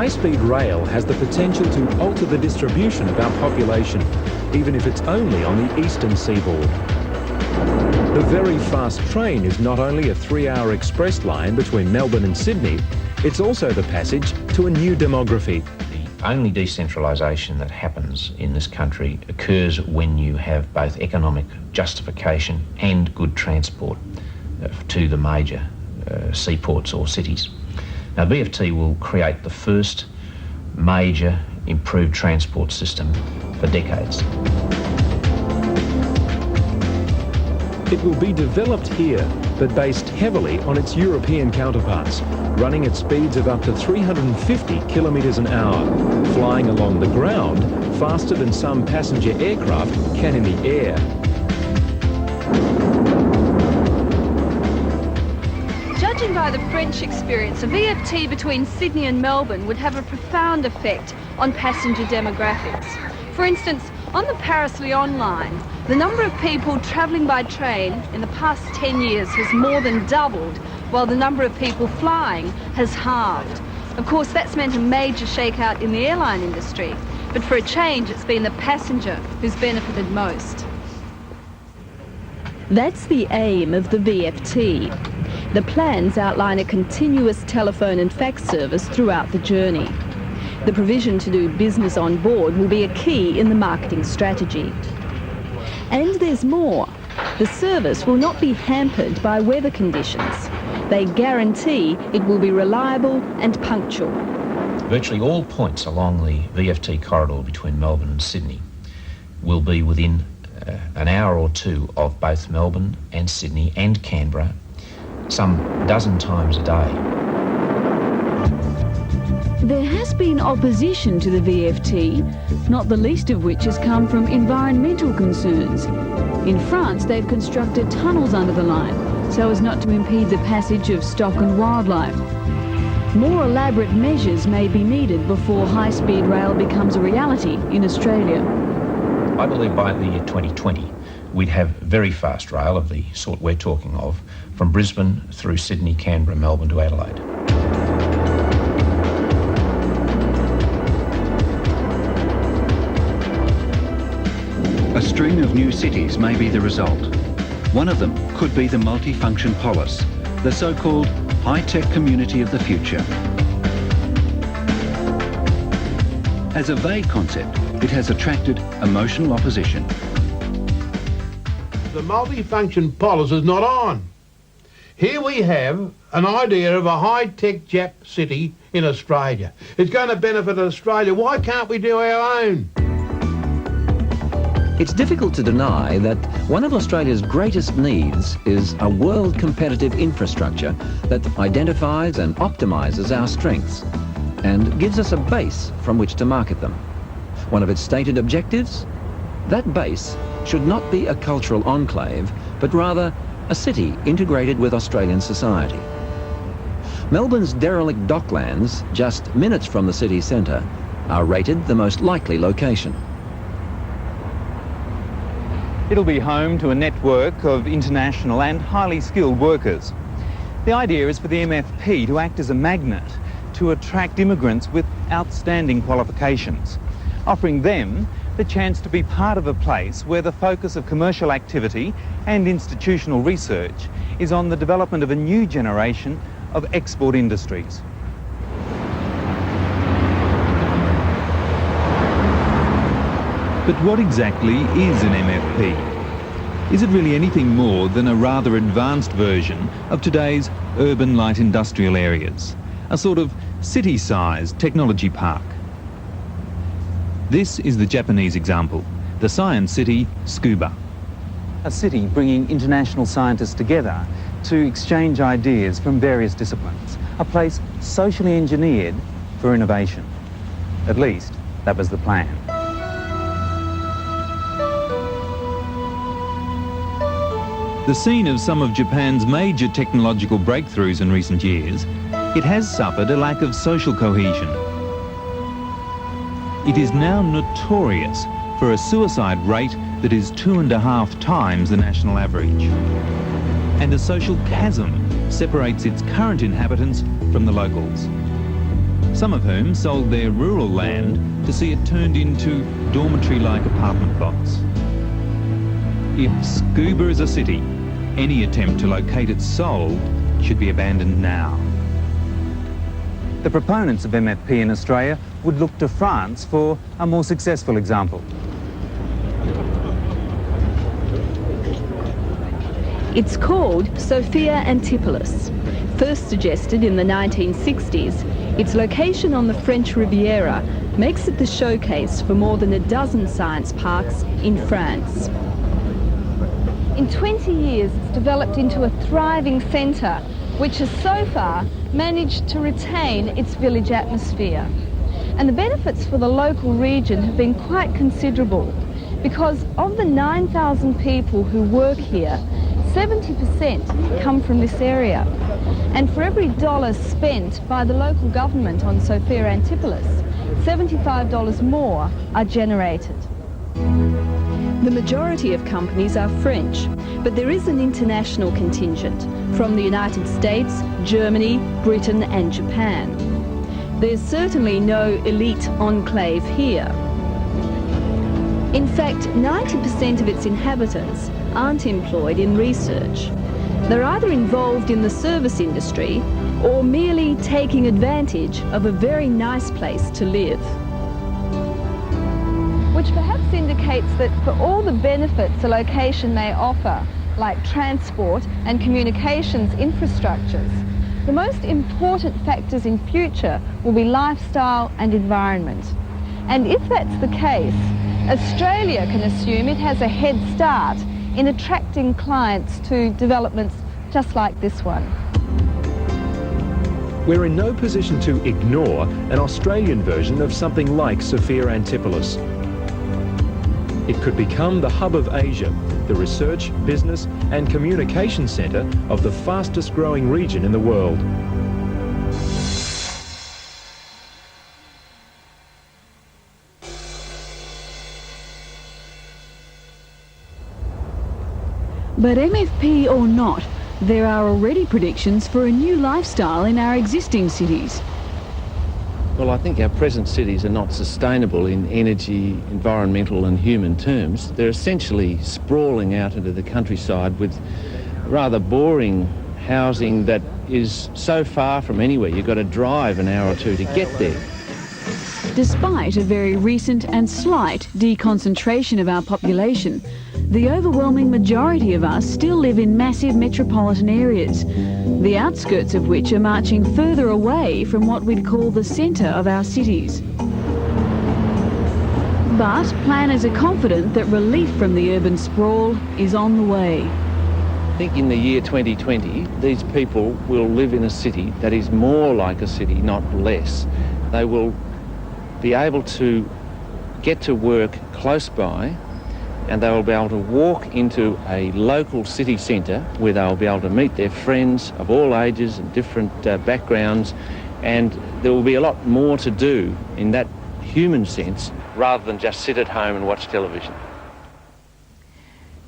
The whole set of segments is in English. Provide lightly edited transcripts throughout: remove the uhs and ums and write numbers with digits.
High-speed rail has the potential to alter the distribution of our population, even if it's only on the eastern seaboard. The very fast train is not only a 3-hour express line between Melbourne and Sydney, it's also the passage to a new demography. The only decentralisation that happens in this country occurs when you have both economic justification and good transport to the major seaports or cities. Now, BFT will create the first major improved transport system for decades. It will be developed here, but based heavily on its European counterparts, running at speeds of up to 350 kilometres an hour, flying along the ground faster than some passenger aircraft can in the air. Judging by the French experience, a VFT between Sydney and Melbourne would have a profound effect on passenger demographics. For instance, on the Paris-Lyon line, the number of people travelling by train in the past 10 years has more than doubled, while the number of people flying has halved. Of course, that's meant a major shakeout in the airline industry, but for a change, it's been the passenger who's benefited most. That's the aim of the VFT. The plans outline a continuous telephone and fax service throughout the journey. The provision to do business on board will be a key in the marketing strategy. And there's more. The service will not be hampered by weather conditions. They guarantee it will be reliable and punctual. Virtually all points along the VFT corridor between Melbourne and Sydney will be within an hour or two of both Melbourne and Sydney and Canberra, some dozen times a day. There has been opposition to the VFT, not the least of which has come from environmental concerns. In France, they've constructed tunnels under the line so as not to impede the passage of stock and wildlife. More elaborate measures may be needed before high-speed rail becomes a reality in Australia. I believe by the year 2020, we'd have very fast rail of the sort we're talking of, from Brisbane through Sydney, Canberra, Melbourne to Adelaide. A string of new cities may be the result. One of them could be the multifunction polis, the so-called high-tech community of the future. As a vague concept, it has attracted emotional opposition. The multifunction polis is not on. Here we have an idea of a high-tech Jap city in Australia. It's going to benefit Australia. Why can't we do our own? It's difficult to deny that one of Australia's greatest needs is a world competitive infrastructure that identifies and optimises our strengths and gives us a base from which to market them. One of its stated objectives? That base should not be a cultural enclave, but rather a city integrated with Australian society. Melbourne's derelict docklands, just minutes from the city centre, are rated the most likely location. It'll be home to a network of international and highly skilled workers. The idea is for the MFP to act as a magnet to attract immigrants with outstanding qualifications, offering them the chance to be part of a place where the focus of commercial activity and institutional research is on the development of a new generation of export industries. But what exactly is an MFP? Is it really anything more than a rather advanced version of today's urban light industrial areas? A sort of city-sized technology park? This is the Japanese example, the science city Tsukuba. A city bringing international scientists together to exchange ideas from various disciplines. A place socially engineered for innovation. At least, that was the plan. The scene of some of Japan's major technological breakthroughs in recent years, it has suffered a lack of social cohesion. It is now notorious for a suicide rate that is 2.5 times the national average. And a social chasm separates its current inhabitants from the locals. some of whom sold their rural land to see it turned into dormitory-like apartment blocks. If Scooba is a city, any attempt to locate its soul should be abandoned now. The proponents of MFP in Australia would look to France for a more successful example. It's called Sophia Antipolis. First suggested in the 1960s, its location on the French Riviera makes it the showcase for more than a dozen science parks in France. In 20 years, it's developed into a thriving centre, which has so far managed to retain its village atmosphere. And the benefits for the local region have been quite considerable, because of the 9,000 people who work here, 70% come from this area. And for every dollar spent by the local government on Sophia Antipolis, $75 more are generated. The majority of companies are French, but there is an international contingent from the United States, Germany, Britain and Japan. There's certainly no elite enclave here. In fact, 90% of its inhabitants aren't employed in research. They're either involved in the service industry or merely taking advantage of a very nice place to live. Which perhaps indicates that for all the benefits a location may offer, like transport and communications infrastructures, the most important factors in future will be lifestyle and environment. And if that's the case, Australia can assume it has a head start in attracting clients to developments just like this one. We're in no position to ignore an Australian version of something like Sophia Antipolis. It could become the hub of Asia, the research, business and communication centre of the fastest growing region in the world. But MFP or not, there are already predictions for a new lifestyle in our existing cities. Well, I think our present cities are not sustainable in energy, environmental and human terms. They're essentially sprawling out into the countryside with rather boring housing that is so far from anywhere. You've got to drive an hour or two to get there. Despite a very recent and slight deconcentration of our population, the overwhelming majority of us still live in massive metropolitan areas, the outskirts of which are marching further away from what we'd call the centre of our cities. But planners are confident that relief from the urban sprawl is on the way. I think in the year 2020, these people will live in a city that is more like a city, not less. They will be able to get to work close by, and they will be able to walk into a local city centre where they'll be able to meet their friends of all ages and different backgrounds, and there will be a lot more to do in that human sense rather than just sit at home and watch television.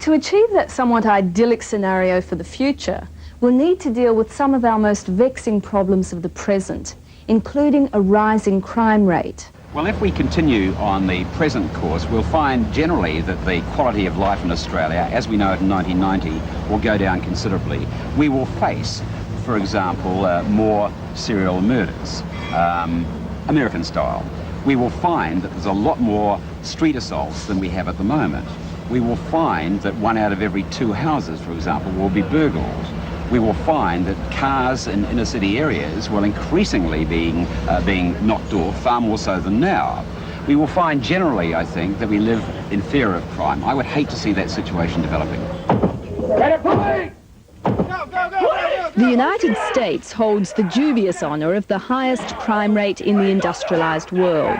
To achieve that somewhat idyllic scenario for the future, we'll need to deal with some of our most vexing problems of the present, including a rising crime rate. Well, if we continue on the present course, we'll find generally that the quality of life in Australia, as we know it in 1990, will go down considerably. We will face, for example, more serial murders, American style. We will find that there's a lot more street assaults than we have at the moment. We will find that 1 out of every 2 houses, for example, will be burgled. We will find that cars in inner city areas will increasingly being knocked off, far more so than now. We will find generally, I think, that we live in fear of crime. I would hate to see that situation developing. The United States holds the dubious honour of the highest crime rate in the industrialised world.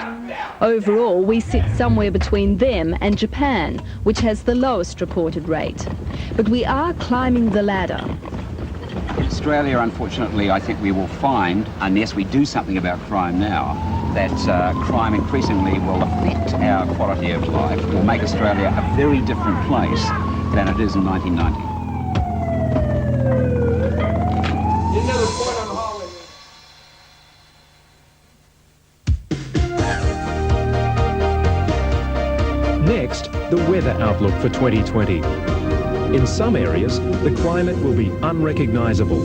Overall, we sit somewhere between them and Japan, which has the lowest reported rate. But we are climbing the ladder. In Australia, unfortunately, I think we will find, unless we do something about crime now, that crime increasingly will affect our quality of life, will make Australia a very different place than it is in 1990. Next, the weather outlook for 2020. In some areas, the climate will be unrecognisable.